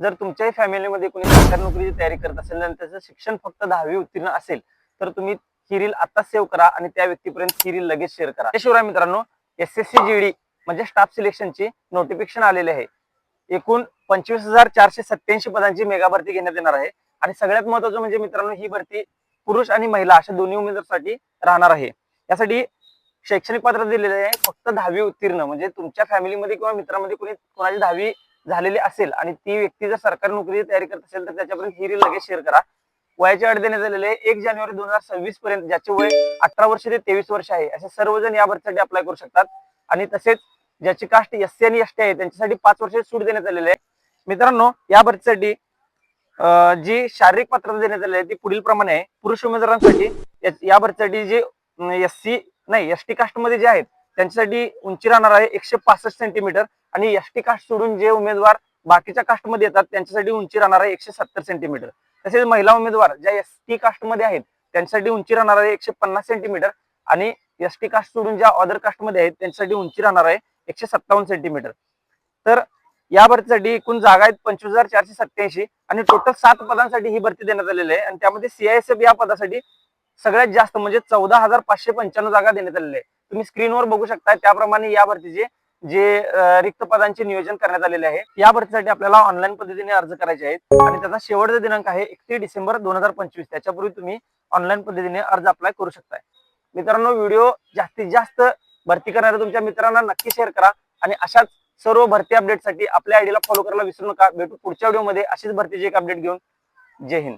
जर तुमच्याही फॅमिलीमध्ये कोणी सरकारी नोकरीची तयारी करत असेल आणि त्याचं शिक्षण फक्त 10वी उत्तीर्ण असेल तर तुम्ही ही रील आता सेव्ह करा आणि त्या व्यक्तीपर्यंत ही रील लगेच शेअर करा. त्याशिवाय मित्रांनो, SSC GD म्हणजे स्टाफ सिलेक्शनची नोटिफिकेशन आलेले आहे. एकूण 25,487 पदांची मेगा भरती घेण्यात येणार आहे आणि सगळ्यात महत्त्वाचं म्हणजे मित्रांनो, ही भरती पुरुष आणि महिला अशा दोन्ही उमेदवारांसाठी राहणार आहे. यासाठी शैक्षणिक पात्रता दिलेली आहे फक्त 10वी उत्तीर्ण, म्हणजे तुमच्या फॅमिलीमध्ये किंवा मित्रांमध्ये कोणाची 10वी झालेली असेल आणि ती व्यक्ती जर सरकारी नोकरीची तयारी करत असेल तर त्याच्यापर्यंत ही रील लगेच शेअर करा. वयाची अट देण्यात आलेली आहे 1 जानेवारी 2026 पर्यंत, ज्याचे वय 18 वर्ष ते 23 वर्ष आहे असे सर्वजण या भरतीसाठी अप्लाय करू शकतात. आणि तसेच ज्याची कास्ट SC आणि ST आहे त्यांच्यासाठी 5 वर्षाची सूट देण्यात आलेली आहे. मित्रांनो, या भरतीसाठी जी शारीरिक पात्रता देण्यात आलेली आहे ती पुढील प्रमाणे आहे. पुरुष उमेदवारांसाठी या भरतीसाठी जे ST कास्ट मध्ये जे आहेत त्यांच्यासाठी उंची राहणार आहे 165 सेंटीमीटर आणि ST कास्ट सोडून जे उमेदवार बाकीच्या कास्ट मध्ये येतात त्यांच्यासाठी उंची राहणार आहे 170 सेंटीमीटर. तसेच महिला उमेदवार ज्या ST कास्ट मध्ये आहेत त्यांच्यासाठी उंची राहणार आहे 150 सेंटीमीटर आणि ST कास्ट सोडून ज्या अदर कास्ट मध्ये आहेत त्यांच्यासाठी उंची राहणार आहे 157 सेंटीमीटर. तर या भरतीसाठी एकूण जागा आहेत 25,487 आणि टोटल 7 पदांसाठी ही भरती देण्यात आलेली आहे. आणि त्यामध्ये CISF या पदासाठी सगळ्यात जास्त म्हणजे 14,595 जागा देण्यात आलेल्या आहे. तुम्ही स्क्रीनवर बघू शकता त्याप्रमाणे या भरतीचे जे रिक्त पदांचे नियोजन करण्यात आलेले आहे. या भरतीसाठी आपल्याला ऑनलाईन पद्धतीने अर्ज करायचे आहेत आणि त्याचा शेवटचा दिनांक आहे 31 डिसेंबर 2025. त्याच्यापूर्वी तुम्ही ऑनलाईन पद्धतीने अर्ज अप्लाय करू शकताय. मित्रांनो, व्हिडिओ जास्तीत जास्त भरती करणाऱ्या तुमच्या मित्रांना नक्की शेअर करा आणि अशाच सर्व भरती अपडेटसाठी आपल्या आयडीला फॉलो करायला विसरू नका. भेटू पुढच्या व्हिडिओमध्ये अशीच भरतीची एक अपडेट घेऊन. जय हिंद.